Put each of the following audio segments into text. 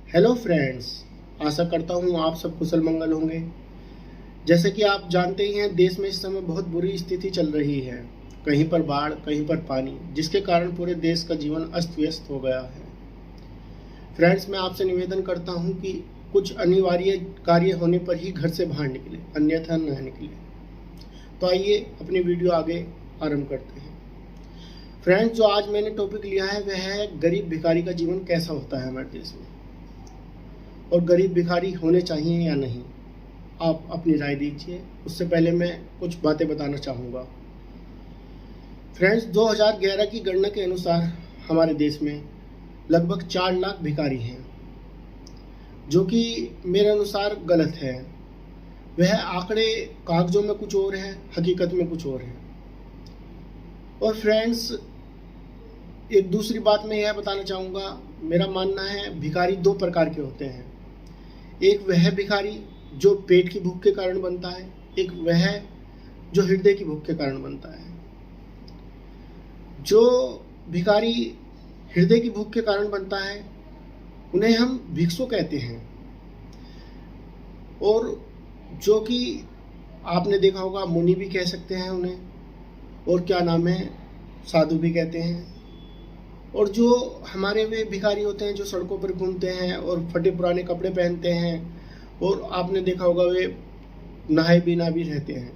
Hello friends, आशा करता हूँ आप सब कुशल मंगल होंगे। जैसे कि आप जानते ही हैं, देश में इस समय बहुत बुरी स्थिति चल रही है। कहीं पर बाढ़, कहीं पर पानी, जिसके कारण पूरे देश का जीवन अस्त व्यस्त हो गया है। फ्रेंड्स, मैं आपसे निवेदन करता हूँ कि कुछ अनिवार्य कार्य होने पर ही घर से बाहर निकले, अन्यथा न निकले। तो आइए अपनी वीडियो आगे आरंभ करते हैं। फ्रेंड्स, जो आज मैंने टॉपिक लिया है वह है गरीब भिखारी का जीवन कैसा होता है हमारे देश में, और गरीब भिखारी होने चाहिए या नहीं। आप अपनी राय दीजिए। उससे पहले मैं कुछ बातें बताना चाहूँगा। फ्रेंड्स, 2011 की गणना के अनुसार हमारे देश में लगभग 4 लाख भिखारी हैं, जो कि मेरे अनुसार गलत है। वह आंकड़े कागजों में कुछ और है, हकीकत में कुछ और है। और फ्रेंड्स, एक दूसरी बात मैं यह बताना चाहूँगा, मेरा मानना है भिखारी 2 प्रकार के होते हैं। एक वह भिखारी जो पेट की भूख के कारण बनता है, एक वह जो हृदय की भूख के कारण बनता है। जो भिखारी हृदय की भूख के कारण बनता है उन्हें हम भिक्षु कहते हैं, और जो कि आपने देखा होगा मुनि भी कह सकते हैं उन्हें, और क्या नाम है, साधु भी कहते हैं। और जो हमारे वे भिखारी होते हैं जो सड़कों पर घूमते हैं और फटे पुराने कपड़े पहनते हैं, और आपने देखा होगा वे नहाए बिना भी रहते हैं।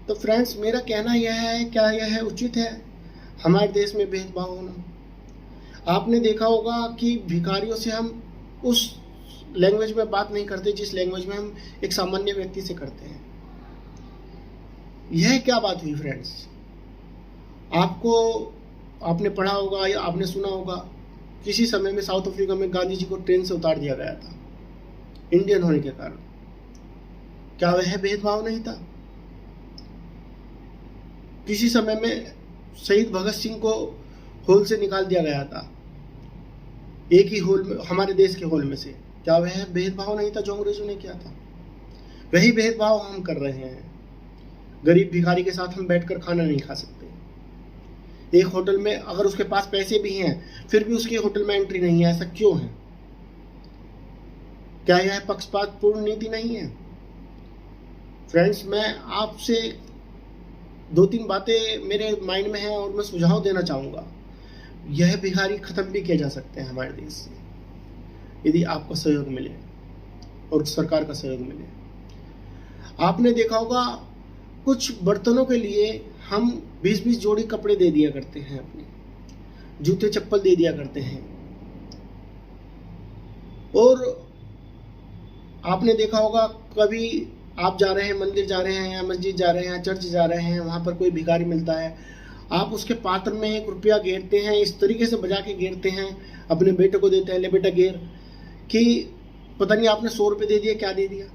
तो फ्रेंड्स, मेरा कहना यह है, क्या यह उचित है हमारे देश में भेदभाव होना? आपने देखा होगा कि भिखारियों से हम उस लैंग्वेज में बात नहीं करते जिस लैंग्वेज में हम एक सामान्य व्यक्ति से करते हैं। यह क्या बात हुई फ्रेंड्स? आपने पढ़ा होगा या आपने सुना होगा, किसी समय में साउथ अफ्रीका में गांधी जी को ट्रेन से उतार दिया गया था इंडियन होने के कारण। क्या वह भेदभाव नहीं था? किसी समय में शहीद भगत सिंह को हॉल से निकाल दिया गया था, एक ही हॉल में, हमारे देश के हॉल में से। क्या वह भेदभाव नहीं था जो अंग्रेजों ने किया था? वही भेदभाव हम कर रहे हैं। गरीब भिखारी के साथ हम बैठकर खाना नहीं खा सकते। एक होटल में अगर उसके पास पैसे भी हैं फिर भी उसके होटल में एंट्री नहीं है। ऐसा क्यों है? क्या यह पक्षपातपूर्ण नीति नहीं है? फ्रेंड्स, मैं आपसे 2-3 बातें मेरे माइंड में हैं और मैं सुझाव देना चाहूँगा। यह भिखारी खत्म भी किए जा सकते हैं हमारे देश से, यदि आपका सहयोग मिले और सरकार का सहयोग मिले। आपने देखा होगा कुछ बर्तनों के लिए हम 20-20 जोड़ी कपड़े दे दिया करते हैं, अपने जूते चप्पल दे दिया करते हैं। और आपने देखा होगा कभी आप जा रहे हैं, मंदिर जा रहे हैं या मस्जिद जा रहे हैं, चर्च जा रहे हैं, वहां पर कोई भिखारी मिलता है, आप उसके पात्र में 1 रुपया गेरते हैं, इस तरीके से बजा के गेरते हैं, अपने बेटे को देते हैं, ले बेटा गेर, कि पता नहीं आपने 100 रुपये दे दिया, क्या दे दिया।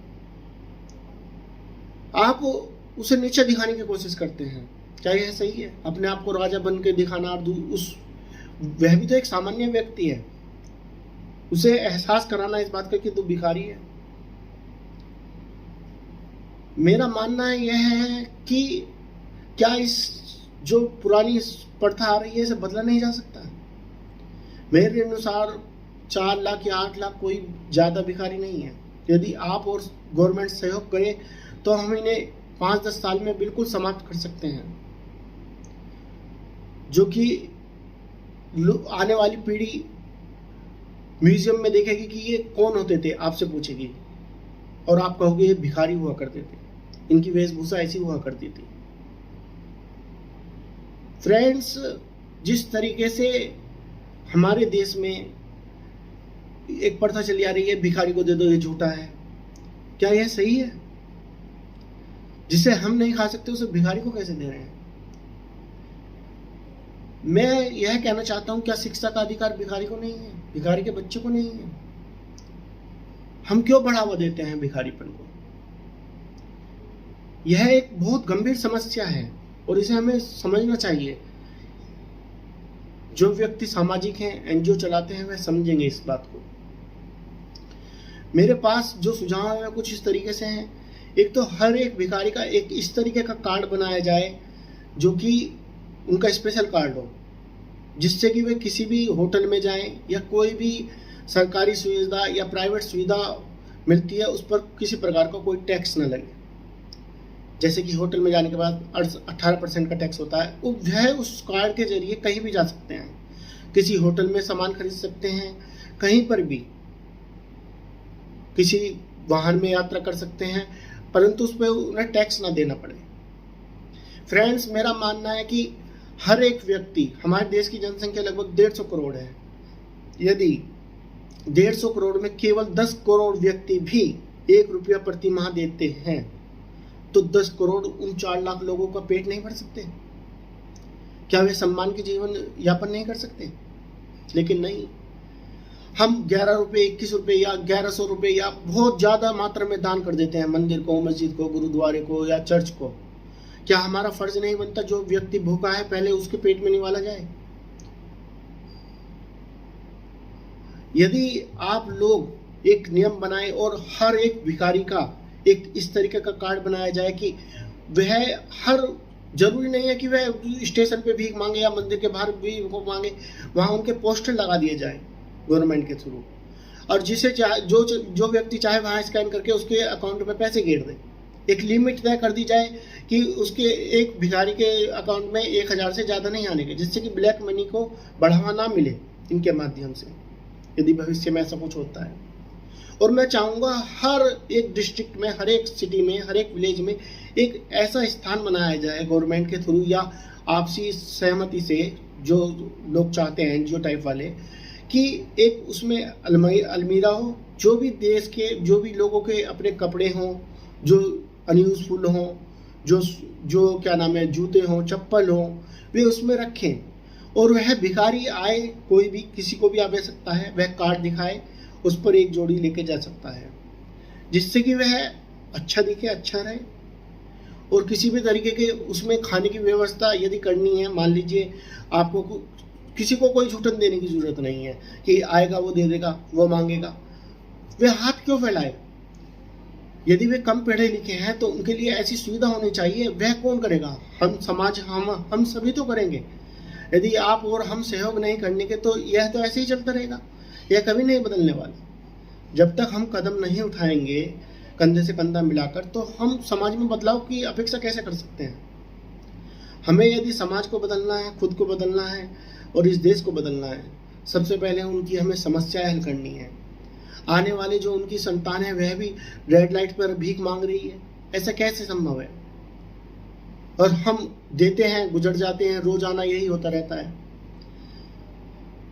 आप उसे नीचे दिखाने की कोशिश करते हैं। क्या यह सही है? अपने आप को राजा बन के दिखाना, और वह भी तो एक सामान्य व्यक्ति है, उसे एहसास कराना इस बात का कि तू भिखारी है। मेरा मानना यह है कि क्या इस जो पुरानी प्रथा आ रही है इसे बदला नहीं जा सकता? मेरे अनुसार 4 लाख या 8 लाख कोई ज्यादा भिखारी नहीं है। यदि आप और गवर्नमेंट सहयोग करे तो हम इन्हें 5-10 साल में बिल्कुल समाप्त कर सकते हैं, जो कि आने वाली पीढ़ी म्यूजियम में देखेगी कि ये कौन होते थे, आपसे पूछेगी और आप कहोगे ये भिखारी हुआ करते थे, इनकी वेशभूषा ऐसी हुआ करती थी। फ्रेंड्स, जिस तरीके से हमारे देश में एक प्रथा चली आ रही है, भिखारी को दे दो, ये झूठा है। क्या यह सही है? जिसे हम नहीं खा सकते उसे भिखारी को कैसे दे रहे हैं? मैं यह कहना चाहता हूं, क्या शिक्षा का अधिकार भिखारी को नहीं है, भिखारी के बच्चे को नहीं है? हम क्यों बढ़ावा देते हैं भिखारीपन को? यह एक बहुत गंभीर समस्या है और इसे हमें समझना चाहिए। जो व्यक्ति सामाजिक हैं, एनजीओ चलाते हैं, वह समझेंगे इस बात को। मेरे पास जो सुझाव है कुछ इस तरीके से हैं। एक तो हर एक भिखारी का एक इस तरीके का कार्ड बनाया जाए जो कि उनका स्पेशल कार्ड हो, जिससे कि वे किसी भी होटल में जाएं या कोई भी सरकारी सुविधा या प्राइवेट सुविधा मिलती है उस पर किसी प्रकार का कोई टैक्स न लगे। जैसे कि होटल में जाने के बाद 18% का टैक्स होता है, वह उस कार्ड के जरिए कहीं भी जा सकते हैं, किसी होटल में सामान खरीद सकते हैं, कहीं पर भी किसी वाहन में यात्रा कर सकते हैं, परंतु उस पर उन्हें टैक्स ना देना पड़े। फ्रेंड्स, मेरा मानना है कि हर एक व्यक्ति, हमारे देश की जनसंख्या लगभग 150 करोड़ है, यदि 150 करोड़ में केवल 10 करोड़ व्यक्ति भी 1 रुपया प्रति माह देते हैं तो 10 करोड़ उन 4 लाख लोगों का पेट नहीं भर सकते? क्या वे सम्मान के जीवन यापन नहीं कर सकते? लेकिन नहीं, हम 11 रुपये, 21 रुपये या 1100 रुपये या बहुत ज़्यादा मात्रा में दान कर देते हैं मंदिर को, मस्जिद को, गुरुद्वारे को या चर्च को। क्या हमारा फर्ज नहीं बनता जो व्यक्ति भूखा है पहले उसके पेट में निवाला जाए? यदि आप लोग एक नियम बनाए और हर एक भिखारी का एक इस तरीके का कार्ड बनाया जाए कि वह हर, जरूरी नहीं है कि वह स्टेशन पे भीख मांगे या मंदिर के बाहर भीख मांगे, वहां उनके पोस्टर लगा दिए जाए गवर्नमेंट के थ्रू, और जिसे जो व्यक्ति चाहे वहां स्कैन करके उसके अकाउंट में पैसे गिर दे। एक लिमिट तय कर दी जाए कि उसके एक भिखारी के अकाउंट में 1000 से ज़्यादा नहीं आने के, जिससे कि ब्लैक मनी को बढ़ावा ना मिले इनके माध्यम से, यदि भविष्य में ऐसा कुछ होता है। और मैं चाहूँगा हर एक डिस्ट्रिक्ट में, हर एक सिटी में, हर एक विलेज में एक ऐसा स्थान बनाया जाए गवर्नमेंट के थ्रू या आपसी सहमति से, जो लोग चाहते हैं एनजीओ टाइप वाले, कि एक उसमें अलमीरा हो, जो भी देश के, जो भी लोगों के अपने कपड़े हों जो अनयूजफुल हों, जो क्या नाम है, जूते हों, चप्पल हों, वे उसमें रखें। और वह भिखारी आए, कोई भी किसी को भी आ सकता है, वह कार्ड दिखाए, उस पर एक जोड़ी लेके जा सकता है, जिससे कि वह अच्छा दिखे, अच्छा रहे। और किसी भी तरीके के उसमें खाने की व्यवस्था यदि करनी है, मान लीजिए आपको किसी को कोई छूटन देने की जरूरत नहीं है कि आएगा वो दे देगा, वो मांगेगा, वे हाथ क्यों फैलाए? यदि वे कम पढ़े लिखे हैं तो उनके लिए ऐसी सुविधा होनी चाहिए। वह कौन करेगा? हम समाज, हम सभी तो करेंगे। यदि आप और हम सहयोग नहीं करने के तो यह तो ऐसे ही चलता रहेगा, यह कभी नहीं बदलने वाला। जब तक हम कदम नहीं उठाएंगे कंधे से कंधा मिलाकर, तो हम समाज में बदलाव की अपेक्षा कैसे कर सकते हैं? हमें यदि समाज को बदलना है, खुद को बदलना है और इस देश को बदलना है, सबसे पहले उनकी हमें समस्याएं हल करनी है। आने वाले जो उनकी संतान है वह भी रेड लाइट पर भीख मांग रही है, ऐसा कैसे संभव है? और हम देते हैं, गुजर जाते हैं, रोजाना यही होता रहता है।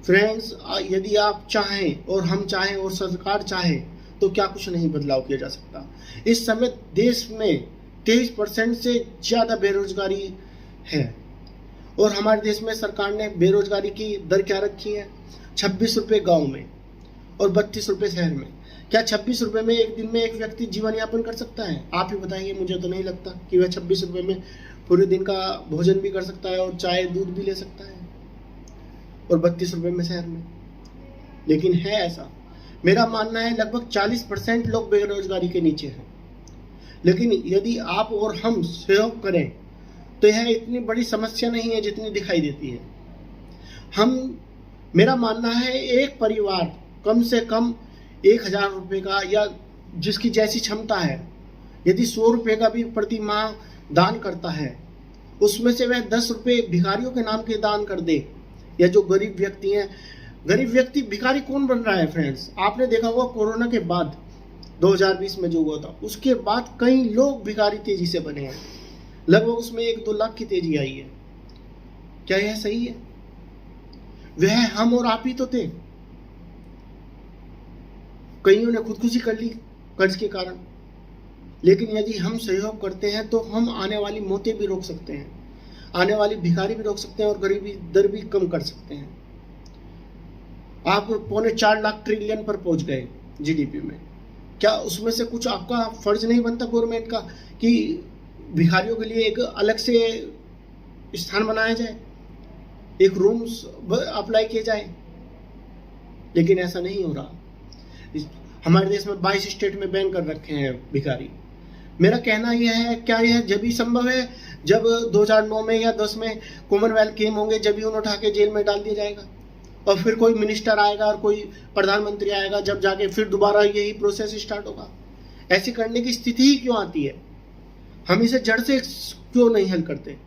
फ्रेंड्स, यदि आप चाहें और हम चाहें और सरकार चाहे तो क्या कुछ नहीं बदलाव किया जा सकता। इस समय देश में 23% से ज्यादा बेरोजगारी है और हमारे देश में सरकार ने बेरोजगारी की दर क्या रखी है? 26 रुपये गाँव में और 32 रुपये शहर में। क्या 26 रुपये में एक दिन में एक व्यक्ति जीवन यापन कर सकता है? आप ही बताइए। मुझे तो नहीं लगता कि वह 26 रुपये में पूरे दिन का भोजन भी कर सकता है और चाय दूध भी ले सकता है, और 32 रुपये में शहर में। लेकिन है ऐसा। मेरा मानना है लगभग 40% लोग बेरोजगारी के नीचे हैं। लेकिन यदि आप और हम सहयोग करें तो यह इतनी बड़ी समस्या नहीं है जितनी दिखाई देती है। मेरा मानना है एक परिवार कम से कम 1000 रुपये का, या जिसकी जैसी क्षमता है, यदि 100 रुपये का भी प्रति माह दान करता है, उसमें से वह 10 रुपये भिखारियों के नाम के दान कर दे, या जो गरीब व्यक्ति हैं। गरीब व्यक्ति भिखारी कौन बन रहा है फ्रेंड्स? आपने देखा होगा कोरोना के बाद 2020 में जो हुआ था, उसके बाद कई लोग भिखारी तेजी से बने हैं। लगभग उसमें 1-2 लाख की तेजी आई है। क्या यह सही है? वह हम और आप ही तो थे। कईयों ने खुदकुशी कर ली कर्ज के कारण। लेकिन यदि हम सहयोग करते हैं तो हम आने वाली मौतें भी रोक सकते हैं, आने वाली भिखारी भी रोक सकते हैं और गरीबी दर भी कम कर सकते हैं। आप 3.25 लाख ट्रिलियन पर पहुंच गए जीडीपी में। क्या उसमें से कुछ आपका फर्ज नहीं बनता गवर्नमेंट का कि भिखारियों के लिए एक अलग से स्थान बनाया जाए, एक रूम अप्लाई किए जाए? लेकिन ऐसा नहीं हो रहा। हमारे देश में 22 स्टेट में बैन कर रखे हैं भिखारी। मेरा कहना यह है, क्या यह जब ही संभव है जब 2009 में या 10 में कॉमनवेल्थ गेम होंगे, जब ही उन्हें उठा के जेल में डाल दिया जाएगा? और फिर कोई मिनिस्टर आएगा और कोई प्रधानमंत्री आएगा, जब जाके फिर दोबारा यही प्रोसेस स्टार्ट होगा। ऐसी करने की स्थिति ही क्यों आती है? हम इसे जड़ से क्यों नहीं हल करते?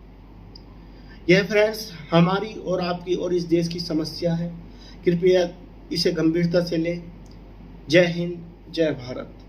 यह फ्रेंड्स हमारी और आपकी और इस देश की समस्या है। कृपया इसे गंभीरता से लें। जय हिंद, जय भारत।